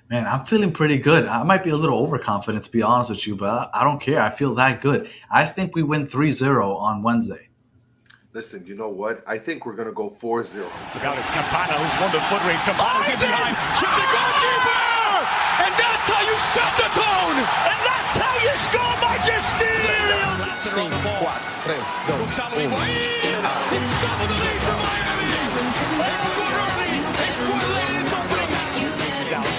Man, I'm feeling pretty good. I might be a little overconfident, to be honest with you, but I don't care. I feel that good. I think we win 3-0 on Wednesday. Listen, you know what? I think we're going to go 4-0. Look out, it's Campana who's won the foot race. Campana's in behind. Shoots the goalkeeper! And that's how you set the tone! And that's how you score, Majesty! Gonzalo Higuain! Double the lead for Miami! They score early! They score late! It's opening! This is out.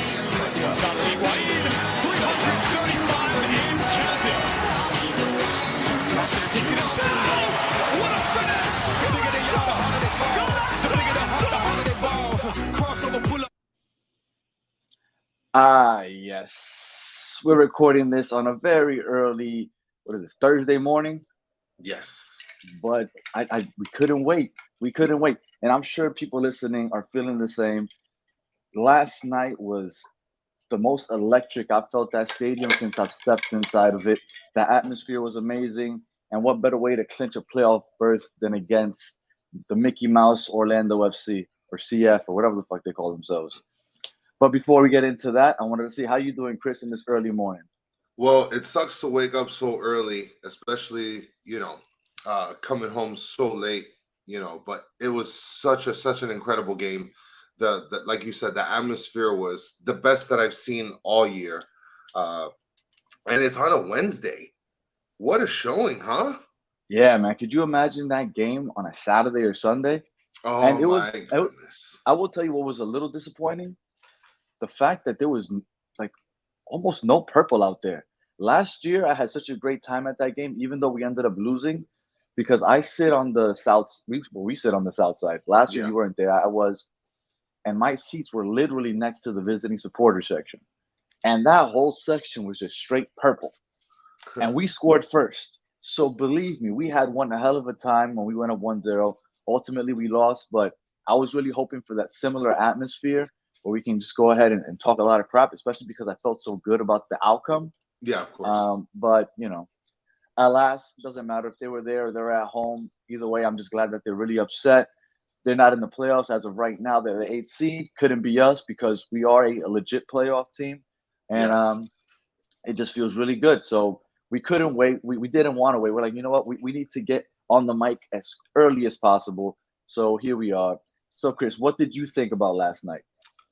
Gonzalo Higuain! 335 in counting. Rossi takes it himself! What a finesse! Yes. We're recording this on a very early, Thursday morning? Yes. But we couldn't wait. We couldn't wait. And I'm sure people listening are feeling the same. Last night was the most electric I've felt that stadium since I've stepped inside of it. The atmosphere was amazing. And what better way to clinch a playoff berth than against the Mickey Mouse Orlando FC or CF or whatever the fuck they call themselves. But before we get into that, I wanted to see how you doing, Chris, in this early morning. Well, it sucks to wake up so early, especially, coming home so late, but it was such an incredible game. The like you said, the atmosphere was the best that I've seen all year. And it's on a Wednesday. What a showing, huh? Yeah, man. Could you imagine that game on a Saturday or Sunday? Oh, And my goodness. I will tell you what was a little disappointing. The fact that there was like almost no purple out there. Last year, I had such a great time at that game, even though we ended up losing, because I sit on the south. We sit on the south side. Last year, Yeah. you weren't there. I was, and my seats were literally next to the visiting supporter section, and that whole section was just straight purple. And we scored first. So believe me, we had one hell of a time when we went up 1-0. Ultimately, we lost, but I was really hoping for that similar atmosphere where we can just go ahead and talk a lot of crap, especially because I felt so good about the outcome. Yeah, of course. But, alas, it doesn't matter if they were there or they're at home. Either way, I'm just glad that they're really upset. They're not in the playoffs as of right now. They're the 8th seed. Couldn't be us because we are a legit playoff team. And Yes. it just feels really good. So we couldn't wait. We didn't want to wait. We're like, you know what? We need to get on the mic as early as possible. So here we are. So, Chris, what did you think about last night?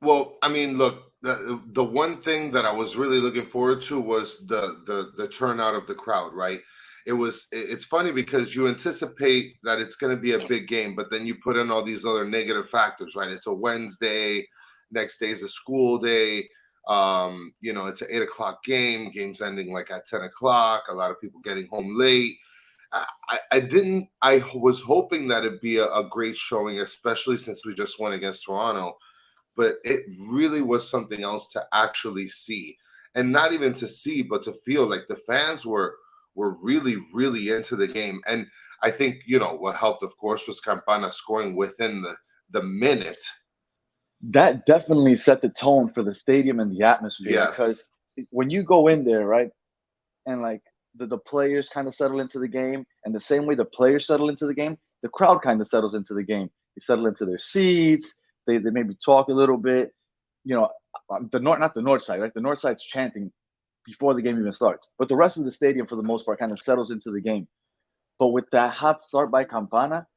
Well, I mean, look, the one thing that I was really looking forward to was the turnout of the crowd, right? It's funny because you anticipate that it's going to be a big game, but then you put in all these other negative factors, right? It's a Wednesday, next day is a school day. It's an 8 o'clock game, games ending like at 10 o'clock, a lot of people getting home late. I was hoping that it'd be a great showing, especially since we just won against Toronto, but it really was something else to actually see, and not even to see but to feel. Like the fans were really into the game. And I think what helped, of course, was Campana scoring within the minute. That definitely set the tone for the stadium and the atmosphere because Yes. when you go in there, right, and like the players kind of settle into the game, and the same way the players settle into the game, the crowd kind of settles into the game. They settle into their seats. They maybe talk a little bit. You know, not the north side, right? The north side's chanting before the game even starts, but the rest of the stadium, for the most part, kind of settles into the game. But with that hot start by Campana,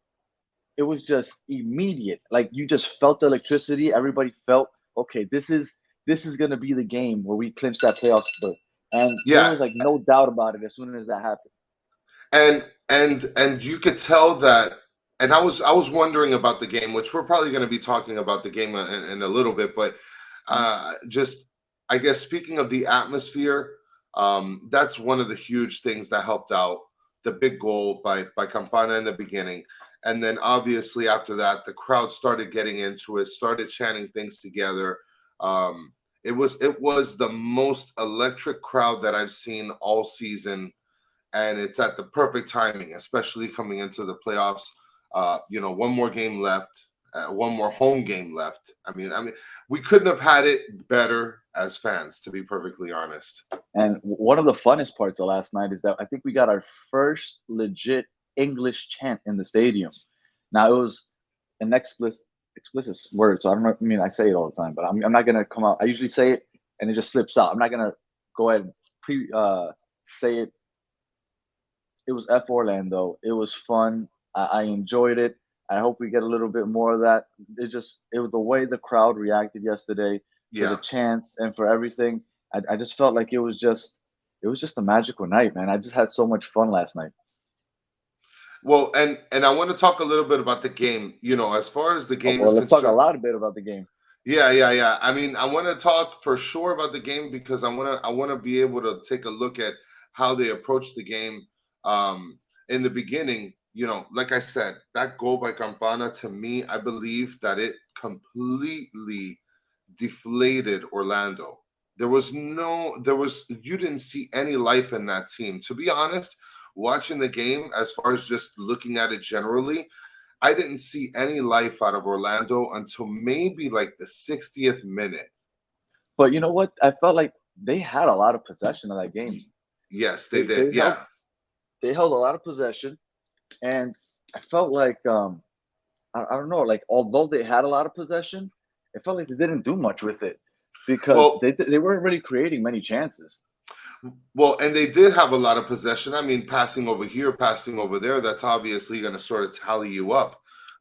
it was just immediate. Like you just felt the electricity. Everybody felt, okay, this is gonna be the game where we clinch that playoff berth. And there Yeah. was like no doubt about it as soon as that happened. And you could tell that. And I was wondering about the game, which we're probably going to be talking about the game in a little bit, but just, I guess, speaking of the atmosphere, that's one of the huge things that helped out. The big goal by Campana in the beginning, and then obviously after that, the crowd started getting into it, started chanting things together. It was the most electric crowd that I've seen all season, and it's at the perfect timing, especially coming into the playoffs. One more game left, one more home game left. I mean, we couldn't have had it better as fans, to be perfectly honest. And one of the funnest parts of last night is that I think we got our first legit English chant in the stadium. Now it was an explicit word, so I don't know. I mean, I say it all the time, but I'm not gonna come out. I usually say it and it just slips out. I'm not gonna go ahead and say it. It was F Orlando. It was fun. I enjoyed it. I hope we get a little bit more of that. It was the way the crowd reacted yesterday for the Yeah. chants and for everything. I just felt like it was just a magical night, man. I just had so much fun last night. Well, and I want to talk a little bit about the game. As far as the Oh, game well, is let's talk a concerned. lot bit about the game. Yeah, yeah, yeah. I mean, I want to talk for sure about the game because I want to be able to take a look at how they approach the game. In the beginning, like I said, that goal by Campana, to me, I believe that it completely deflated Orlando. You didn't see any life in that team. To be honest, watching the game, as far as just looking at it generally, I didn't see any life out of Orlando until maybe like the 60th minute. But you know what? I felt like they had a lot of possession of that game. Yes, they They did. they held Yeah. they held a lot of possession, and I felt like I don't know, like although they had a lot of possession, it felt like they didn't do much with it because Well, they weren't really creating many chances. and they did have a lot of possession. I mean, passing over here, passing over there, that's obviously going to sort of tally you up.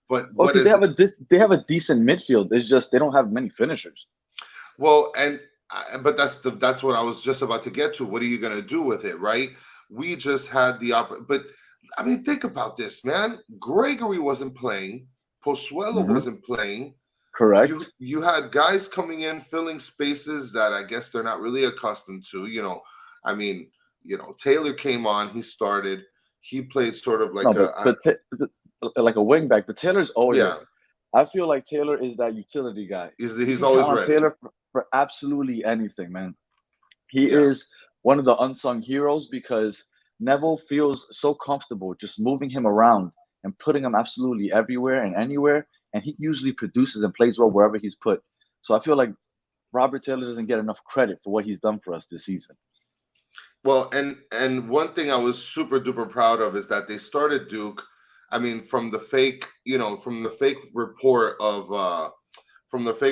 But Well, what because is it? they have a decent midfield. It's just they don't have many finishers. Well, but that's what I was just about to get to. What are you going to do with it, right? We just had but I mean, think about this, man. Gregory wasn't playing. Pozuelo Hmm. wasn't playing. You Correct. you had guys coming in filling spaces that I guess they're not really accustomed to. I mean, Taylor came on, he started, he played sort of No, like like a wing back. But Taylor's always like yeah, I feel like Taylor is that utility guy. You he's can count always on ready. Taylor for absolutely anything, man. He Yeah, is one of the unsung heroes because Neville feels so comfortable just moving him around and putting him absolutely everywhere and anywhere, and he usually produces and plays well wherever he's put. So I feel like Robert Taylor doesn't get enough credit for what he's done for us this season. well, and one thing I was super duper proud of is that they started Duke. I mean, from the fake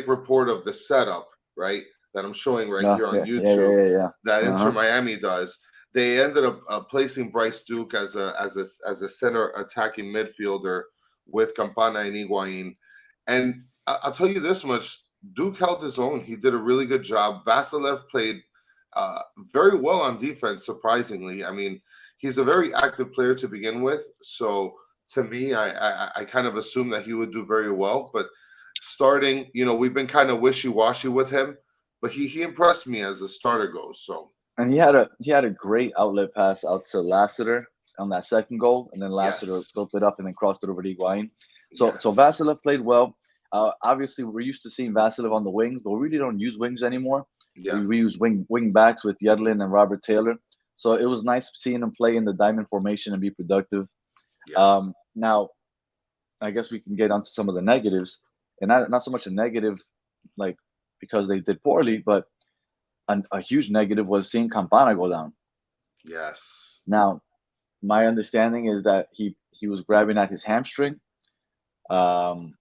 report of the setup, right? That I'm showing right Yeah, here on yeah, yeah, yeah, YouTube, yeah, yeah. that Inter Uh-huh. Miami does. They ended up placing Bryce Duke as a center attacking midfielder with Campana and Higuain. And I'll tell you this much: Duke held his own. He did a really good job. Vasilev played very well on defense, surprisingly. I mean, he's a very active player to begin with. So to me, I kind of assumed that he would do very well. But starting, we've been kind of wishy washy with him, but he impressed me as a starter goes. So And he had a great outlet pass out to Lassiter on that second goal, and then Lassiter yes, built it up and then crossed it over to Higuain. So yes, Vasilev played well. Obviously, we're used to seeing Vasilev on the wings, but we really don't use wings anymore. yeah, We use wing backs with Yedlin and Robert Taylor. So it was nice seeing him play in the diamond formation and be productive. yeah, Now, I guess we can get onto some of the negatives, and not so much a negative, like because they did poorly, but a huge negative was seeing Campana go down. yes, Now, my understanding is that he was grabbing at his hamstring. Um,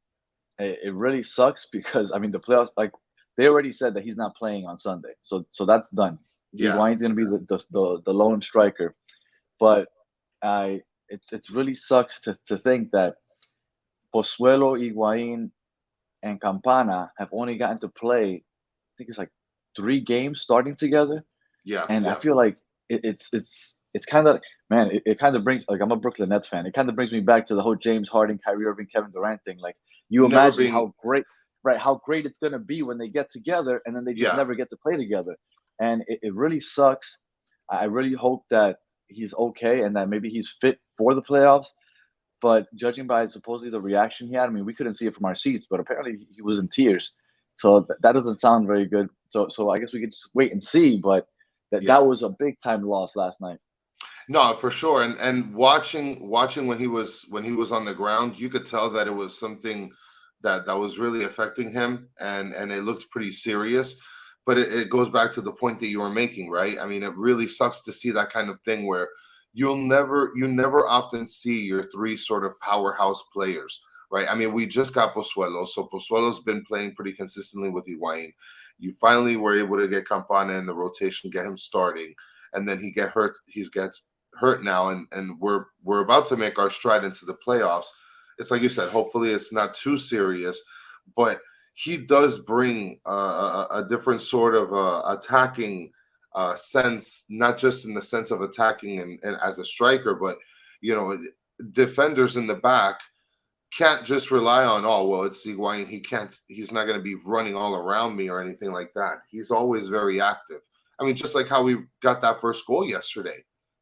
it really sucks because I mean the playoffs, like they already said that he's not playing on Sunday, so that's done. yeah, Higuain's going to be the lone striker, but it's really sucks to think that Pozuelo, Higuain, and Campana have only gotten to play. I think it's like 3 games starting together, yeah, and I yeah. feel like it's kind of man, it kind of brings like I'm a Brooklyn Nets fan. It kind of brings me back to the whole James Harden, Kyrie Irving, Kevin Durant thing. Like you Never imagine being, how great, right? How great it's gonna be when they get together, and then they just yeah. never get to play together, and it really sucks. I really hope that he's okay and that maybe he's fit for the playoffs. But judging by supposedly the reaction he had, I mean, we couldn't see it from our seats, but apparently he was in tears. So that doesn't sound very good. So I guess we could just wait and see. But Yeah. that was a big time loss last night. No, for sure. And watching when he was on the ground, you could tell that it was something that was really affecting him, and it looked pretty serious. But it goes back to the point that you were making, right? I mean, it really sucks to see that kind of thing where you never often see your three sort of powerhouse players. right? I mean, we just got Pozuelo, so Pozuelo's been playing pretty consistently with Higuain. You finally were able to get Campana in the rotation, get him starting, and then he gets hurt now, and we're about to make our stride into the playoffs. It's like you said, hopefully it's not too serious, but he does bring a different sort of attacking sense, not just in the sense of attacking and as a striker, but defenders in the back can't just rely on, oh well, it's Higuain. He's not going to be running all around me or anything like that. He's always very active. I mean, just like how we got that first goal yesterday.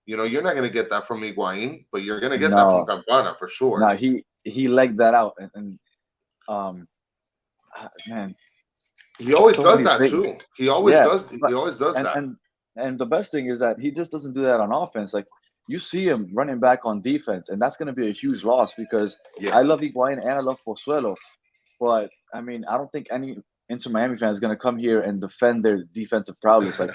You're not going to get that from Higuain, but you're going to get that from No, Campana for sure. no, he legged that out, and man, He always so does many that things. too. He always Yeah, does. but He always does and that. and the best thing is that he just doesn't do that on offense. Like you see him running back on defense, and that's going to be a huge loss because Yeah. I love Higuain and I love Pozuelo, but I mean I don't think any Inter Miami fan is going to come here and defend their defensive prowess. Like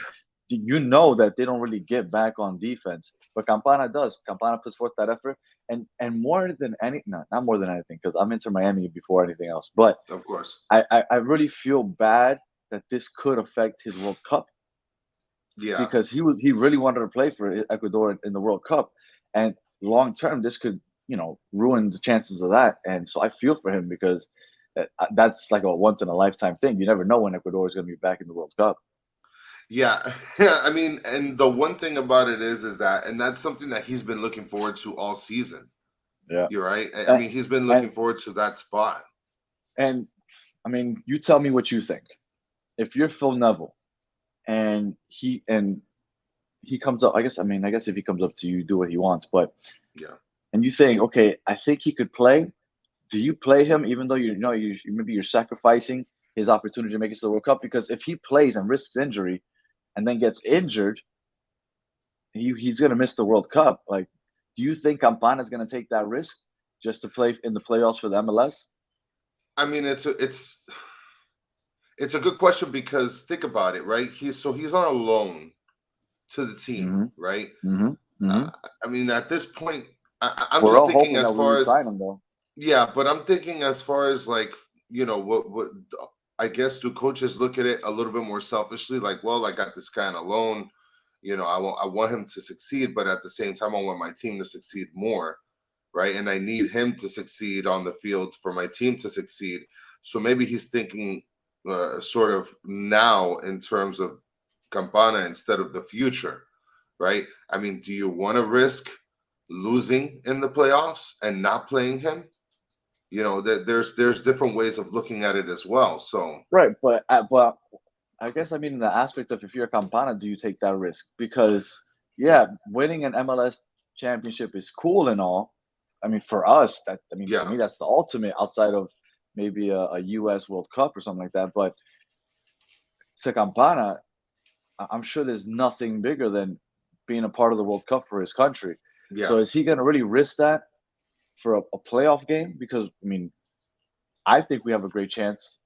you know that they don't really get back on defense, but Campana does. Campana puts forth that effort, and more than any, no, not more than anything, because I'm Inter Miami before anything else. But Of course. I really feel bad that this could affect his World Cup Yeah. because he really wanted to play for Ecuador in the World Cup, and long term this could ruin the chances of that. And so I feel for him because that's like a once in a lifetime thing. You never know when Ecuador is going to be back in the World Cup. Yeah. Yeah. I mean, and the one thing about it is that, and that's something that he's been looking forward to all season. Yeah, You're right. I and mean, he's been and, looking forward to that spot. and I mean, you tell me what you think. If you're Phil Neville and he comes up, I guess if he comes up to you, do what he wants. But Yeah. and you think, okay, I think he could play. Do you play him even though maybe you're sacrificing his opportunity to make it to the World Cup? Because if he plays and risks injury and then gets injured, he's going to miss the World Cup. Like, do you think Campana is going to take that risk just to play in the playoffs for the MLS? I mean, it's a good question because think about it, right? He's on a loan to the team, Mm-hmm. right? Mm-hmm. Mm-hmm. I mean, at this point, I'm We're just all thinking hoping as that we far as, re-sign him, though. yeah, but I'm thinking as far as like, what I guess do coaches look at it a little bit more selfishly? Like, well, I got this guy on a loan, I want him to succeed, but at the same time, I want my team to succeed more, right? And I need him to succeed on the field for my team to succeed. So maybe he's thinking sort of now in terms of Campana instead of the future, right? I mean, do you want to risk losing in the playoffs and not playing him? There's different ways of looking at it as well. So Right, but I guess I mean in the aspect of if you're Campana, do you take that risk? Because yeah, winning an MLS championship is cool and all. I mean, for us, for yeah, me, that's the ultimate outside of maybe a US World Cup or something like that. But to Campana, I'm sure there's nothing bigger than being a part of the World Cup for his country. yeah, So is he going to really risk that for a playoff game? Because I mean, I think we have a great chance.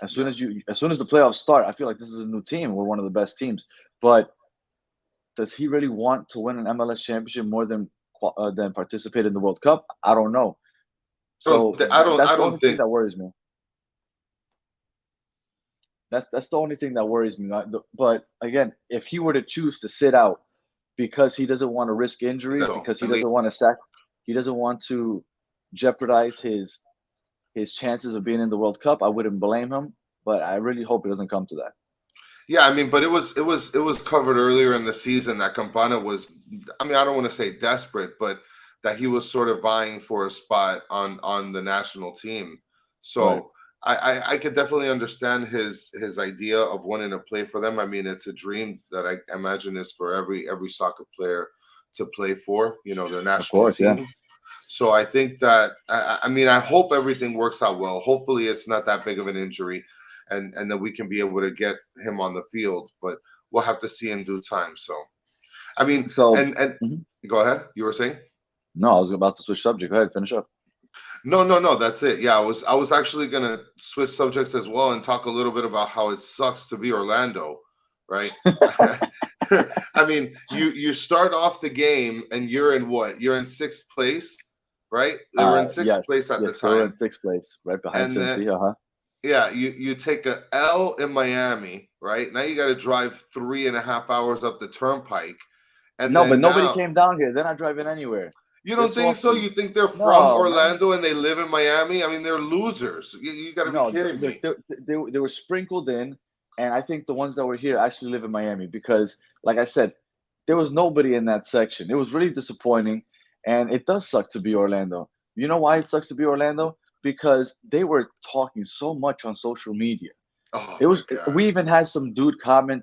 As soon as the playoffs start, I feel like this is a new team. We're one of the best teams. But does he really want to win an MLS championship more than participate in the World Cup? I don't know. So that's I the only don't thing think. that worries me. That's the only thing that worries me. But again, if he were to choose to sit out because he doesn't want to risk injury, So because he doesn't want to he doesn't want to jeopardize his chances of being in the World Cup, I wouldn't blame him. But I really hope it doesn't come to that. Yeah, I mean, but it was covered earlier in the season that Campana was. I mean, I don't want to say desperate, but that he was sort of vying for a spot on the national team. Right. So I could definitely understand his idea of wanting to play for them. I mean, it's a dream that I imagine is for every soccer player to play for, their Of national course, yeah. team. So I think that I mean, I hope everything works out well. Hopefully, it's not that big of an injury, and that we can be able to get him on the field. But we'll have to see in due time. So, I mean, So and mhm. go ahead. You were saying? No, I was about to switch subject. Go ahead, finish up. No. That's it. Yeah, I was actually gonna switch subjects as well and talk a little bit about how it sucks to be Orlando, right? I mean, you start off the game and you're in what? You're in sixth place, right? They were in sixth Yes, place at the yes, they were in time, sixth place, right behind and then Cincy. yeah, you take a L in Miami, right? Now you got to drive 3.5 hours up the turnpike, and No, but then nobody now came down here. They're not driving anywhere. you They're don't think so? softies. You think they're from No, man. Orlando and they live in Miami? I mean, they're losers. You got to be No, kidding me. they were sprinkled in, and I think the ones that were here actually live in Miami because, like I said, there was nobody in that section. It was really disappointing, and it does suck to be Orlando. You know why it sucks to be Orlando? Because they were talking so much on social media. Oh It my was god! we even had some dude comment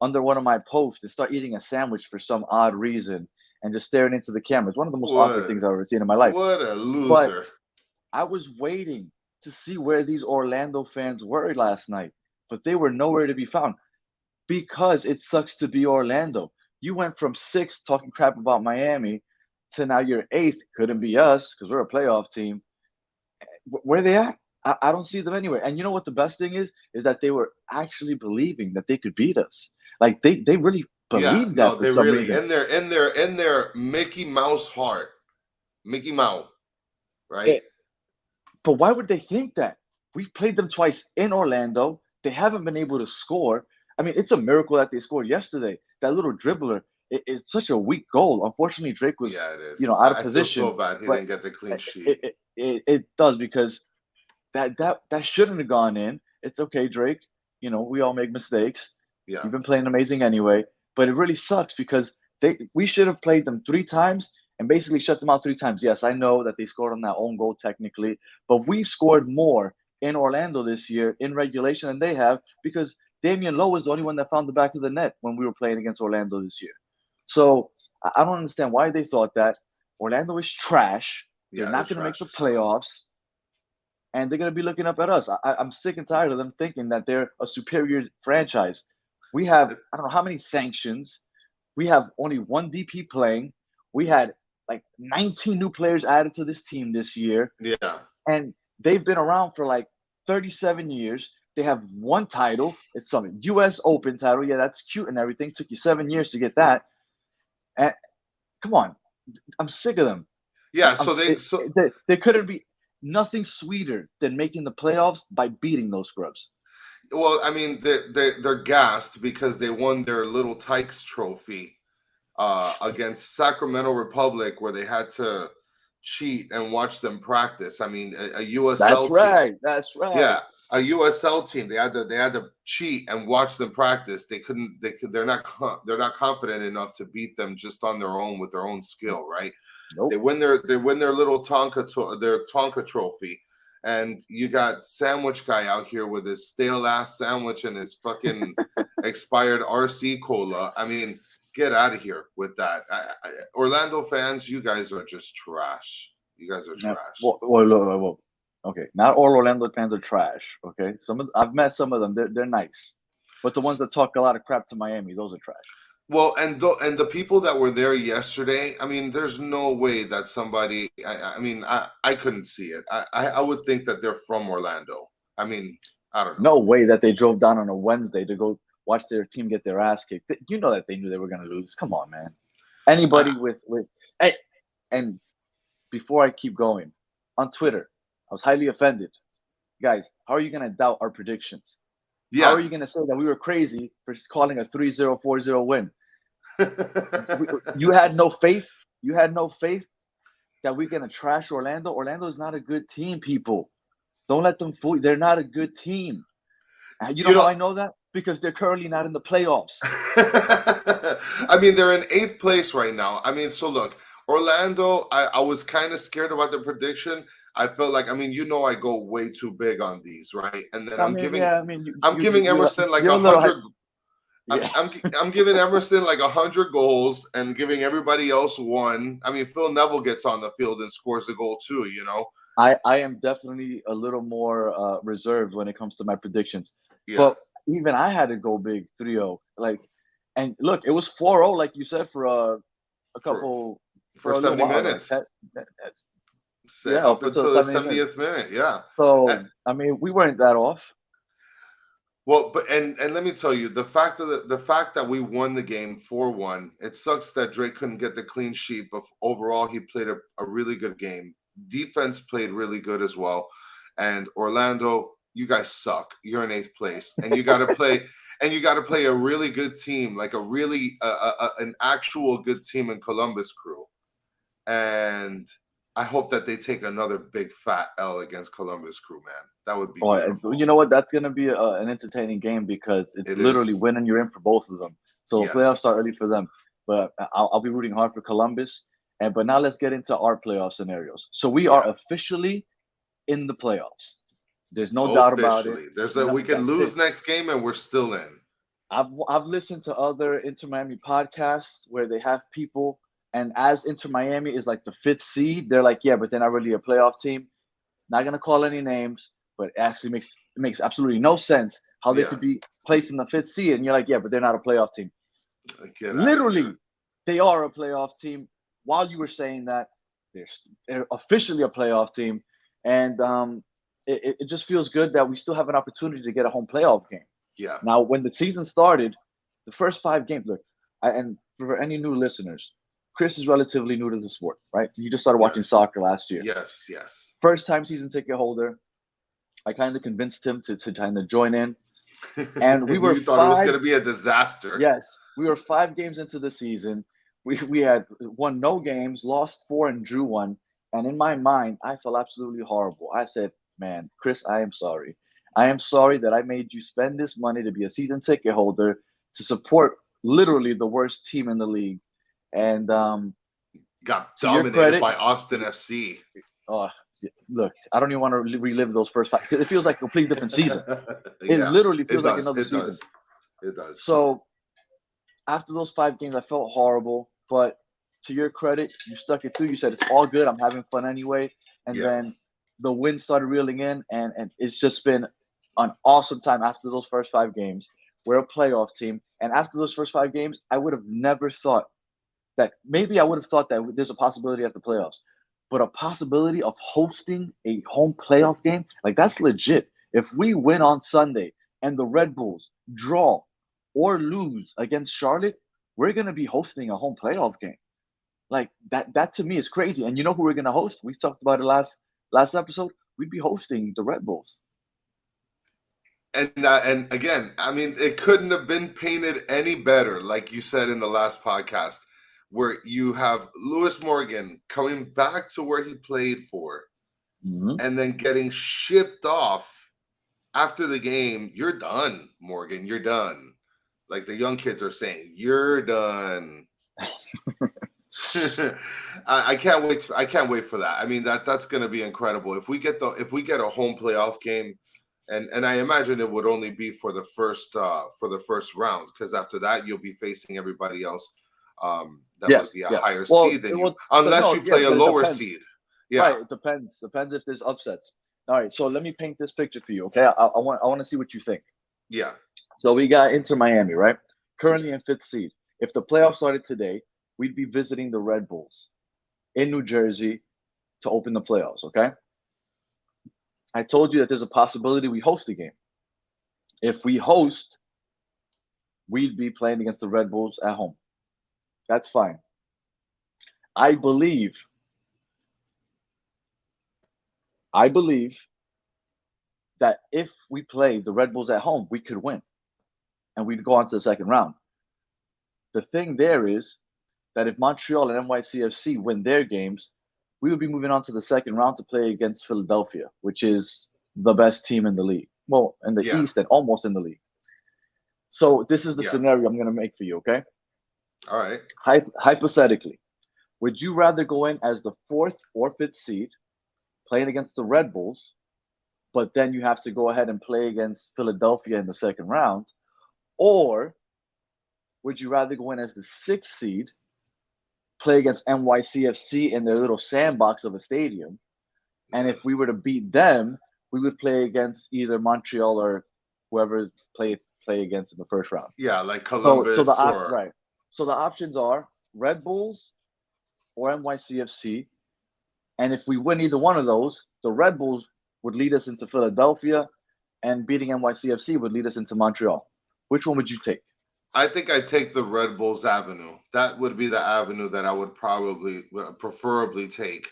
under one of my posts and start eating a sandwich for some odd reason and just staring into the camera. It's one of the most awkward What things I've ever seen in my life. what a But loser! I was waiting to see where these Orlando fans were last night, but they were nowhere to be found because it sucks to be Orlando. You went from sixth talking crap about Miami to now you're eighth. Couldn't be us because we're a playoff team. Where are they at? I don't see them anywhere. And you know what the best thing is that they were actually believing that they could beat us. Like they really Yeah, believed no, that for they some really reason. in their Mickey Mouse heart, Mickey Mouse, right? It, but why would they think that? We've played them twice in Orlando. They haven't been able to score. I mean, it's a miracle that they scored yesterday. That little dribbler, it's such a weak goal. Unfortunately, Drake was, Yeah, it is. out of I feel so position, bad he but didn't get the clean sheet. it does because that shouldn't have gone in. It's okay, Drake. We all make mistakes. Yeah, You've been playing amazing anyway, but it really sucks because we should have played them three times and basically shut them out three times. Yes, I know that they scored on that own goal technically, but we scored more in Orlando this year in regulation than they have because Damian Lowe was the only one that found the back of the net when we were playing against Orlando this year. So I don't understand why they thought that. Orlando is trash. They're yeah, they're not going to make trash the as hell. playoffs and they're going to be looking up at us. I'm sick and tired of them thinking that they're a superior franchise. We have, I don't know how many sanctions. We have only one DP playing. We had like 19 new players added to this team this year. Yeah, And they've been around for like 37 years. They have one title. It's some US Open title. Yeah, that's cute and everything. Took you 7 years to get that. And come on. I'm sick of them. yeah. So they so There couldn't be nothing sweeter than making the playoffs by beating those scrubs. well, I mean, they're gassed because they won their Little Tykes trophy against Sacramento Republic, where they had to cheat and watch them practice. I mean, a That's USL team, right. That's right. yeah, a USL team. They had to cheat and watch them practice. They couldn't. They're not confident enough to beat them just on their own with their own skill, right? They Nope. win their little their Tonka trophy, and you got sandwich guy out here with his stale ass sandwich and his fucking expired RC cola. I mean, get out of here with that. Orlando fans, you guys are just trash. You guys are Yeah. trash. Well, okay. Not all Orlando fans are trash. Okay. I've met some of them. They're nice, but the ones that talk a lot of crap to Miami, those are trash. Well, and the people that were there yesterday, I mean, there's no way that somebody. I mean, I couldn't see it. I would think that they're from Orlando. I mean, I don't know. No way that they drove down on a Wednesday to go watch their team get their ass kicked. You know that they knew they were going to lose. Come on, man. Anybody I, with hey, and before I keep going, on Twitter, I was highly offended. Guys, how are you going to doubt our predictions? How are yeah. you going to say that we were crazy for calling a 3-0, 4-0 win? You had no faith. You had no faith that we're going to trash Orlando. Orlando is not a good team, people. Don't let them fool you. They're not a good team. You know You how know, I know that? Because they're currently not in the playoffs. I mean, they're in eighth place right now. I mean, so look, Orlando, I was kind of scared about the prediction. I felt like, I mean, I go way too big on these, right? And then I mean, yeah, I mean, I'm giving Emerson like you're a a little, hundred. yeah. I'm giving Emerson like 100 goals and giving everybody else one. I mean, Phil Neville gets on the field and scores a goal too. I am definitely a little more reserved when it comes to my predictions. Yeah, But even I had to go big 3-0. And look, it was 4-0, like you said, for a for couple for for a little 70 while. minutes, Yeah, up up until until the the 70th minute. 70th minute. Yeah. So I mean, we weren't that off. Well, but and let me tell you, the fact that we won the game 4-1, it sucks that Drake couldn't get the clean sheet, but overall he played a really good game. Defense played really good as well. And Orlando, you guys suck. You're in eighth place, and you got to play. And you got to play a really good team, like a really an actual good team in Columbus Crew. And I hope that they take another big fat L against Columbus Crew, man. That would be beautiful. You know what? That's going to be an entertaining game because it's It literally is. winning you're in for both of them. So the playoffs Yes. start early for them. But I'll be rooting hard for Columbus. But now let's get into our playoff scenarios. So we are Yeah. officially in the playoffs. There's no doubt about it. Officially. We can That's lose it. next game and we're still in. I've listened to other Inter Miami podcasts where they have people, and as Inter Miami is like the fifth seed, they're like, yeah, but they're not really a playoff team. Not gonna call any names, but it actually makes absolutely no sense how they Yeah. could be placed in the fifth seed, and you're like, yeah, but they're not a playoff team. Get out of Literally, here. they are a playoff team. While you were saying that, they're officially a playoff team, and it just feels good that we still have an opportunity to get a home playoff game. Yeah. Now, when the season started, the first 5 games, look, and for any new listeners, Chris is relatively new to the sport, right? You just started watching Yes. soccer last year. Yes. First time season ticket holder. I kind of convinced him to kind of join in. And we were you thought it was going to be a disaster. Yes, we were 5 games into the season. We had won no games, lost 4 and drew 1. And in my mind, I felt absolutely horrible. I said, man, Chris, I am sorry. I am sorry that I made you spend this money to be a season ticket holder to support literally the worst team in the league. And Got to your dominated credit, by Austin FC. look, I don't even want to relive those first 5 because it feels like a completely different season. It Yeah, literally feels it like does. another It season. does. It does. So after those 5 games, I felt horrible. But to your credit, you stuck it through. You said it's all good. I'm having fun anyway. And Yeah. then the wins started reeling in, and it's just been an awesome time after those first 5 games. We're a playoff team, and after those first 5 games, I would have never thought that maybe I would have thought that there's a possibility at the playoffs, but a possibility of hosting a home playoff game, like that's legit. If we win on Sunday and the Red Bulls draw or lose against Charlotte, we're gonna be hosting a home playoff game. Like that to me is crazy. And you know who we're gonna host? We talked about it last episode. We'd be hosting the Red Bulls. And again, I mean, it couldn't have been painted any better, like you said in the last podcast, where you have Lewis Morgan coming back to where he played for, and then getting shipped off after the game. You're done, Morgan. You're done. Like the young kids are saying, you're done. I can't wait. I can't wait for that. I mean, that's going to be incredible. If we get a home playoff game, and I imagine it would only be for the first round, because after that you'll be facing everybody else that would be a higher seed than you, unless you play a lower seed. Yeah, right. It depends. Depends if there's upsets. All right. So let me paint this picture for you. Okay. I want to see what you think. Yeah. So we got Inter Miami, right? Currently in 5th seed. If the playoffs started today, we'd be visiting the Red Bulls in New Jersey to open the playoffs, okay? I told you that there's a possibility we host a game. If we host, we'd be playing against the Red Bulls at home. That's fine. I believe that if we play the Red Bulls at home, we could win and we'd go on to the second round. The thing there is that if Montreal and NYCFC win their games, we would be moving on to the second round to play against Philadelphia, which is the best team in the league. Well, in the East and almost in the league. So this is the scenario I'm going to make for you, okay? All right. Hypothetically, would you rather go in as the 4th or 5th seed, playing against the Red Bulls, but then you have to go ahead and play against Philadelphia in the second round? Or would you rather go in as the 6th seed, play against NYCFC in their little sandbox of a stadium, and if we were to beat them, we would play against either Montreal or whoever play against in the first round? Yeah, like Columbus. Right. So the options are Red Bulls or NYCFC, and if we win either one of those, the Red Bulls would lead us into Philadelphia, and beating NYCFC would lead us into Montreal. Which one would you take? I think I take the Red Bulls Avenue. That would be the avenue that I would probably preferably take.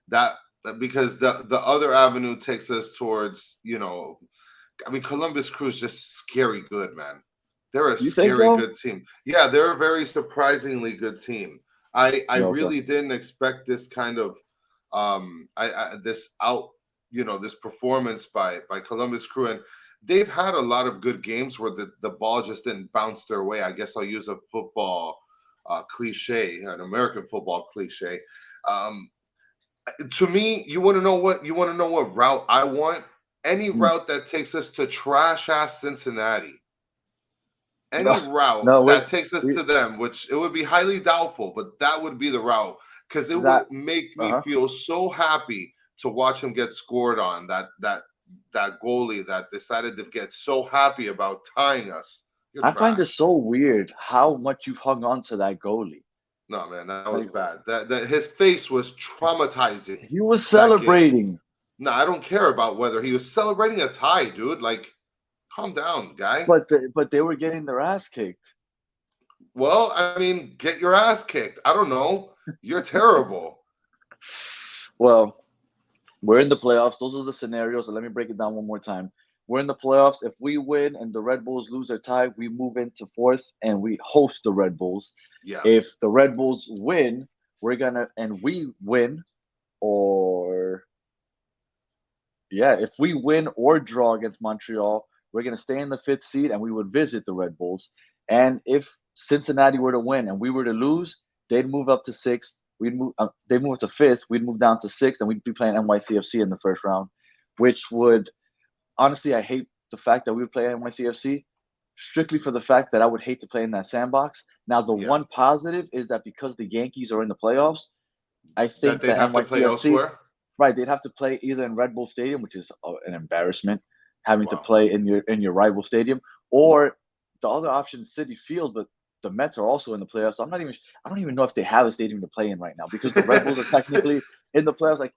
That because the other avenue takes us towards, I mean, Columbus Crew is just scary good, man. They're a You think scary so? good team. Yeah, they're a very surprisingly good team. I Yeah, okay. really didn't expect this kind of this out, this performance by Columbus Crew, and they've had a lot of good games where the ball just didn't bounce their way. I guess I'll use a football cliche, an American football cliche. Um, to me, you want to know what route I want? Any Mm. route that takes us to trash ass Cincinnati. Any No, route no, that takes us we to them, which it would be highly doubtful, but that would be the route because it that would make me uh-huh. feel so happy to watch him get scored on. That goalie that decided to get so happy about tying us. You're I find it trash. so weird how much you've hung on to that goalie. No, man, that was Like bad. That his face was traumatizing he was that game. celebrating, No, I don't care about whether he was celebrating a tie, dude. Like, calm down, guy. but they were getting their ass kicked. Well, I mean, get your ass kicked. I don't know. You're terrible. Well, we're in the playoffs. Those are the scenarios. And let me break it down one more time. We're in the playoffs. If we win and the Red Bulls lose their tie, we move into fourth and we host the Red Bulls. Yeah. If the Red Bulls win, we win, or if we win or draw against Montreal, we're gonna stay in the fifth seed and we would visit the Red Bulls. And if Cincinnati were to win and we were to lose, they'd move up to sixth. They'd move up to fifth. We'd move down to sixth, and we'd be playing NYCFC in the first round, which would honestly, I hate the fact that we would play NYCFC strictly for the fact that I would hate to play in that sandbox. Now, the Yeah. one positive is that because the Yankees are in the playoffs, I That think they'd that have to play NYCFC, elsewhere. right, they'd have to play either in Red Bull Stadium, which is an embarrassment, having to Wow. play in your rival stadium, or the other option is Citi Field, but the Mets are also in the playoffs. So I don't even know if they have a stadium to play in right now because the Red Bulls are technically in the playoffs.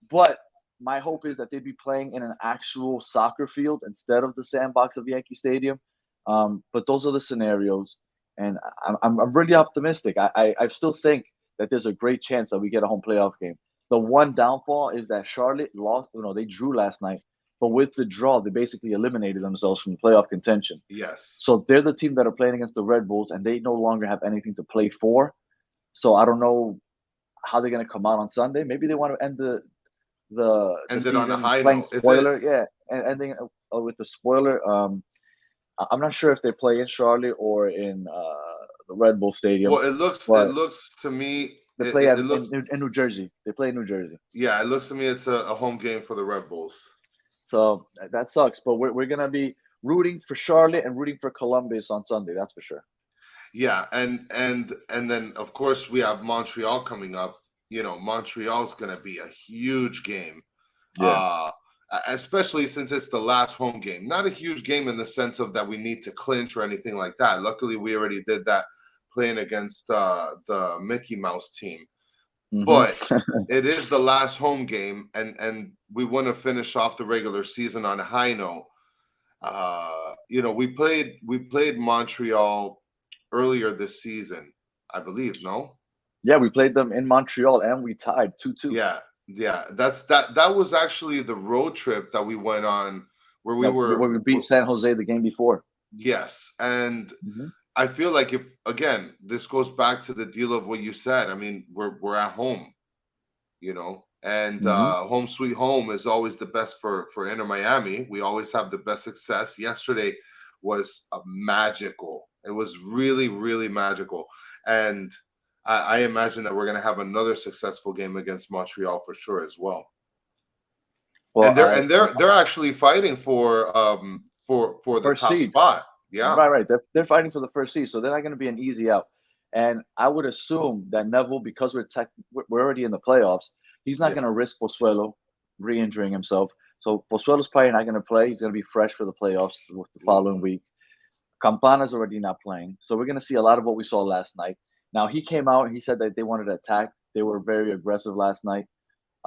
But my hope is that they'd be playing in an actual soccer field instead of the sandbox of Yankee Stadium. But those are the scenarios, and I'm really optimistic. I still think that there's a great chance that we get a home playoff game. The one downfall is that Charlotte lost. They drew last night, but with the draw, they basically eliminated themselves from playoff contention. Yes. So they're the team that are playing against the Red Bulls, and they no longer have anything to play for. So I don't know how they're going to come out on Sunday. Maybe they want to end the Ended on a season high playing note. Is it? spoiler, yeah, and ending with the spoiler. I'm not sure if they play in Charlotte or in the Red Bull Stadium, Well, it but looks to me. they It, play it, it looks. in New Jersey. They play in New Jersey. Yeah, it looks to me it's a home game for the Red Bulls. So that sucks. But we're gonna be rooting for Charlotte and rooting for Columbus on Sunday. That's for sure. Yeah, and then of course we have Montreal coming up. Montreal's going to be a huge game. Yeah. Especially since it's the last home game. Not a huge game in the sense of that we need to clinch or anything like that. Luckily, we already did that playing against the Mickey Mouse team. But it is the last home game, and we want to finish off the regular season on a high note. We played Montreal earlier this season, I believe. No. Yeah, we played them in Montreal and we tied 2-2. Yeah. That was actually the road trip that we went on where we Yeah, were. where we beat San Jose the game before. Yes, and Mhm. I feel like if again this goes back to the deal of what you said. I mean, we're at home, and Mhm. home sweet home is always the best for Inter Miami. We always have the best success. Yesterday was magical. It was really, really magical, and I imagine that we're going to have another successful game against Montreal for sure as well. Well, And they're actually fighting for the first top seed. spot. Yeah. Right. They're fighting for the first seed, so they're not going to be an easy out. And I would assume that Neville, because we're already in the playoffs, he's not Yeah. going to risk Pozuelo re-injuring himself. So Pozuelo's probably not going to play. He's going to be fresh for the playoffs the following week. Campana's already not playing, so we're going to see a lot of what we saw last night. Now he came out and he said that they wanted to attack. They were very aggressive last night.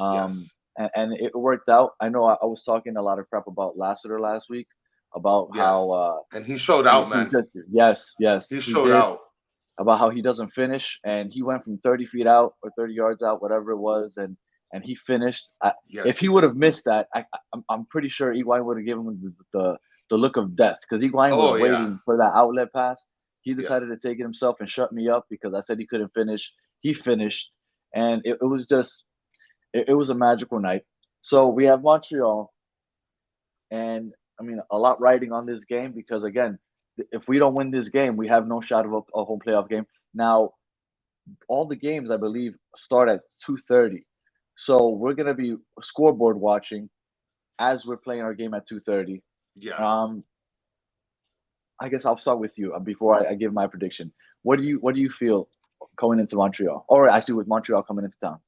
Yes. and it worked out. I know I was talking a lot of crap about Lassiter last week about how Yes, and he showed he, out, he man. just yes He he showed did, out. about how he doesn't finish, and he went from 30 feet out or 30 yards out, whatever it was, and he finished. Yes, If he he would did. have missed that, I'm pretty sure Iguain would have given him the look of death, because Iguain was Oh yeah, waiting for that outlet pass. He yeah. decided to take it himself and shut me up because I said he couldn't finish. He finished, and it was just it was a magical night. So we have Montreal, and I mean a lot riding on this game because again, if we don't win this game, we have no shot of a home playoff game. Now, all the games I believe start at 2:30, so we're gonna be scoreboard watching as we're playing our game at 2:30. Yeah. Um, I guess I'll start with you before I give my prediction. What do you feel going into Montreal, or actually with Montreal coming into town?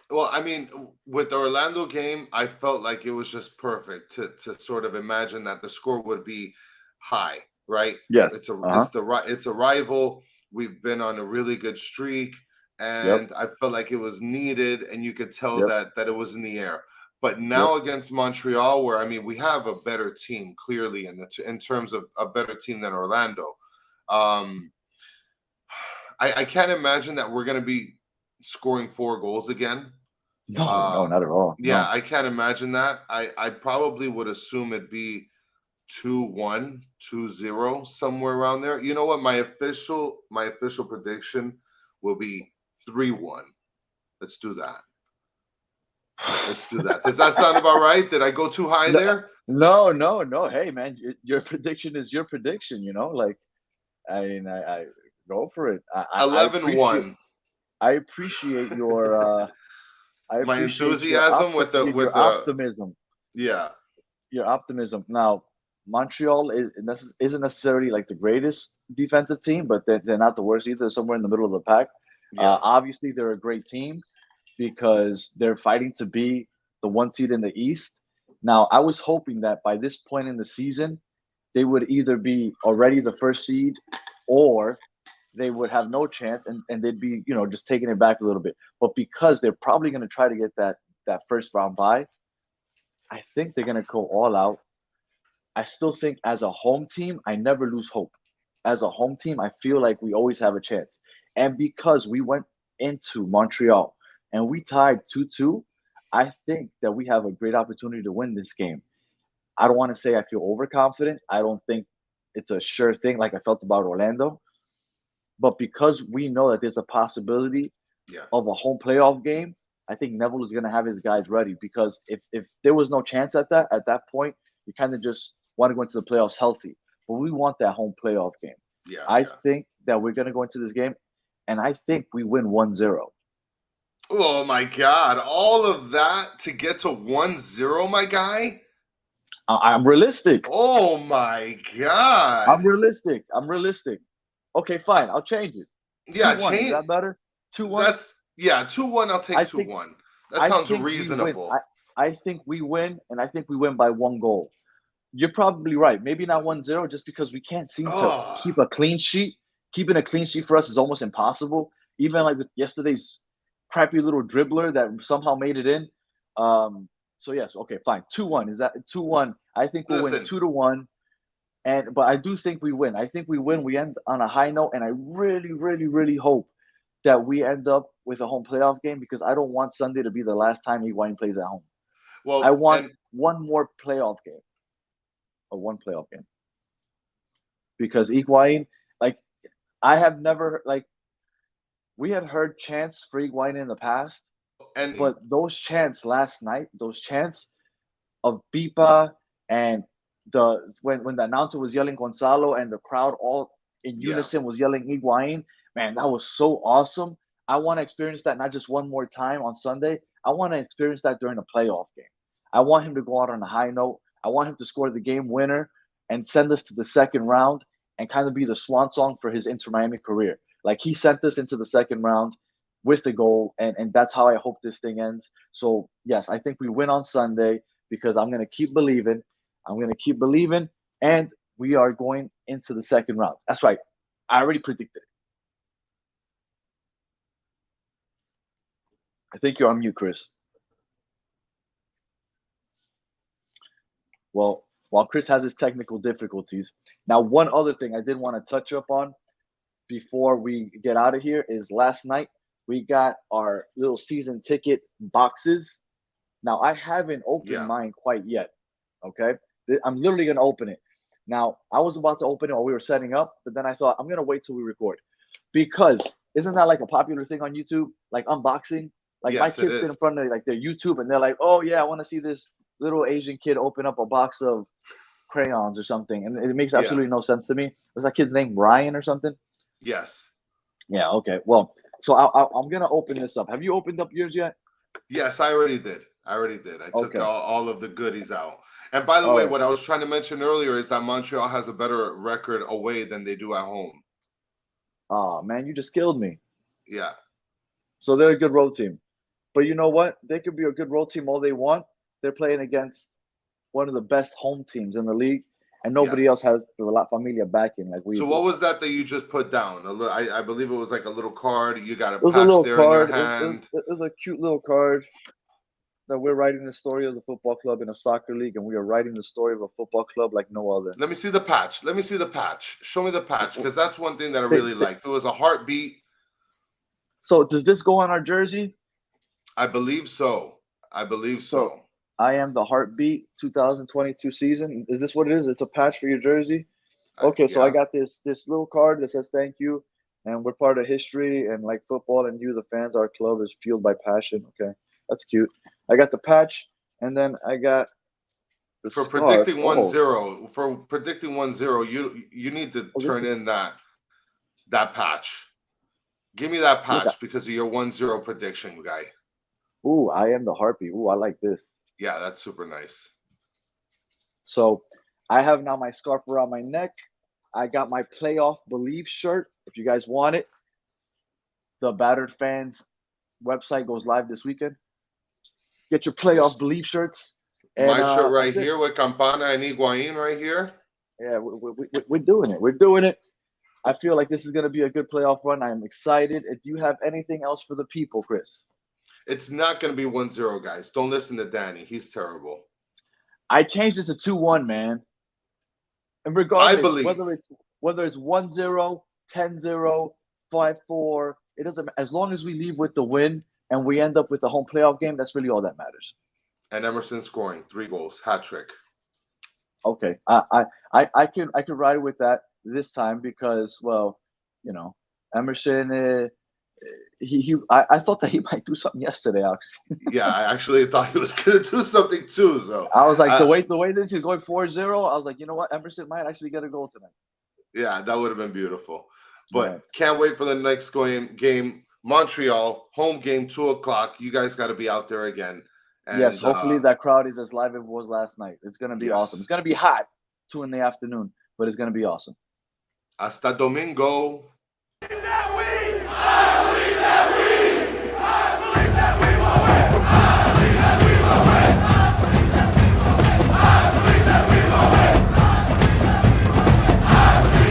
Well, I mean, with the Orlando game, I felt like it was just perfect to sort of imagine that the score would be high, right? Yes. Uh huh. It's a rival. We've been on a really good streak, Yep. and I felt like it was needed, and you could tell Yep. that it was in the air. But Yep. now against Montreal, where I mean, we have a better team clearly in terms of a better team than Orlando. Um, I can't imagine that we're going to be scoring 4 goals again. No, no, Uh, not at all. yeah, No. I can't imagine that. I probably would assume it'd be 2-1, 2-0, somewhere around there. You know what? My official prediction will be 3-1. Let's do that. Let's do that. Does that sound about right? Did I go too high No, there? no, no, no. Hey, man, your prediction is your prediction. Like I mean, I go for it. I 11-1. appreciate your I My appreciate enthusiasm with the with your the optimism. yeah. Your optimism. Now, Montreal isn't necessarily like the greatest defensive team, but they're not the worst either. They're somewhere in the middle of the pack. Yeah. Obviously, they're a great team because they're fighting to be the one seed in the East. Now, I was hoping that by this point in the season, they would either be already the first seed or they would have no chance and they'd be, just taking it back a little bit. But because they're probably going to try to get that first round bye, I think they're going to go all out. I still think as a home team, I never lose hope. As a home team, I feel like we always have a chance. And because we went into Montreal and we tied 2-2, I think that we have a great opportunity to win this game. I don't want to say I feel overconfident. I don't think it's a sure thing like I felt about Orlando. But because we know that there's a possibility Yeah. of a home playoff game, I think Neville is going to have his guys ready because if there was no chance at that point, you kind of just want to go into the playoffs healthy. But we want that home playoff game. Yeah. I Yeah. think that we're going to go into this game, and I think we win 1-0. Oh my God. All of that to get to 1-0, my guy? I'm realistic. Oh my God. I'm realistic. I'm realistic. Okay, fine. I'll change it. Yeah, 2-1. Is change. that better? 2-1. 2-1. I'll take I think 2-1. That I sounds think we win. reasonable. I think we win, and I think we win by 1 goal. You're probably right. Maybe not 1-0, just because we can't seem to Oh, keep a clean sheet. Keeping a clean sheet for us is almost impossible. Even like with yesterday's crappy little dribbler that somehow made it in. So yes, okay, fine. 2-1. Is that 2-1? I think we'll win listen. 2-1. But I do think we win. I think we win. We end on a high note, and I really, really, really hope that we end up with a home playoff game because I don't want Sunday to be the last time Higuain plays at home. I Well, want and one more playoff game, or one playoff game, because Higuain, like I have never like we had heard chants for Higuain in the past, and but those chants last night, those chants of Pipa and when the announcer was yelling Gonzalo and the crowd all in yeah. unison was yelling Higuain, man, that was so awesome. I want to experience that not just one more time on Sunday. I want to experience that during a playoff game. I want him to go out on a high note. I want him to score the game winner and send us to the second round and kind of be the swan song for his Inter Miami career. Like he sent us into the second round with the goal, and that's how I hope this thing ends. So yes, I think we win on Sunday because I'm gonna keep believing. I'm gonna keep believing, and we are going into the second round. That's right. I already predicted it. I think you're on mute, Chris. Well, while Chris has his technical difficulties, now one other thing I did want to touch up on before we get out of here is last night we got our little season ticket boxes. Now I haven't opened Yeah. mine quite yet. Okay, I'm literally gonna open it. Now I was about to open it while we were setting up, but then I thought I'm gonna wait till we record because isn't that like a popular thing on YouTube, like unboxing? Like my Yes, it kids sit in is. front of like their YouTube and they're like, "Oh yeah, I want to see this little Asian kid open up a box of crayons or something," and it makes Yeah. absolutely no sense to me. Was that kid's name Ryan or something? Yes. Yeah. Okay. Well, so I'm gonna open this up. Have you opened up yours yet? Yes, I already did. I took Okay. all of the goodies out. And by the All way, right. what I was trying to mention earlier is that Montreal has a better record away than they do at home. Oh man, you just killed me. Yeah. So they're a good road team. But you know what? They could be a good road team all they want. They're playing against one of the best home teams in the league, and nobody Yes. else has the La Familia backing like we So do. what was that you just put down? I believe it was like a little card. You got a It was a patch little there in your card. It hand. was a cute little card that we're writing the story of the football club in a soccer league, and we are writing the story of a football club like no other. Let me see the patch. Let me see the patch. Show me the patch because that's one thing that I They- really liked. It was a heartbeat. So does this go on our jersey? I believe so. I believe So so. I am the heartbeat 2022 season. Is this what it is? It's a patch for your jersey. Okay, so I Yeah. got this little card that says thank you, and we're part of history, and like football and you, the fans, our club is fueled by passion. Okay, that's cute. I got the patch, and then I got the For scarf. predicting Oh, 1-0, for predicting 1-0, you need to oh, this turn is in that patch. Give me that look. patch because of your 1-0 prediction, guy. Ooh, I am the heartbeat. Ooh, I like this. Yeah, that's super nice. So I have now my scarf around my neck. I got my playoff believe shirt. If you guys want it, the Battered Fans website goes live this weekend. Get your playoff Yes. believe shirts. And My shirt right that's it. here with Campana and Higuain right here. Yeah, we're doing it. We're doing it. I feel like this is going to be a good playoff run. I'm excited. Do you have anything else for the people, Chris? It's not going to be 1-0, guys. Don't listen to Danny. He's terrible. I changed it to 2-1, man. And I regardless, believe. whether it's 1-0, 10-0, 5-4, it doesn't. As long as we leave with the win and we end up with the home playoff game, that's really all that matters. And Emerson scoring 3 goals, hat trick. Okay, I could ride with that this time because, well, you know, Emerson. I thought that he might do something yesterday. Actually, Yeah, I actually thought he was going to do something too. So I was like, the way this is going 4-0, I was like, you know what, Emerson might actually get a goal tonight. yeah, that would have been beautiful. But Right. can't wait for the next game. Montreal home game, 2:00. You guys got to be out there again. And, Yes, hopefully that crowd is as live as it was last night. It's gonna be awesome. It's gonna be hot, 2 in the afternoon, but it's gonna be awesome. Hasta domingo.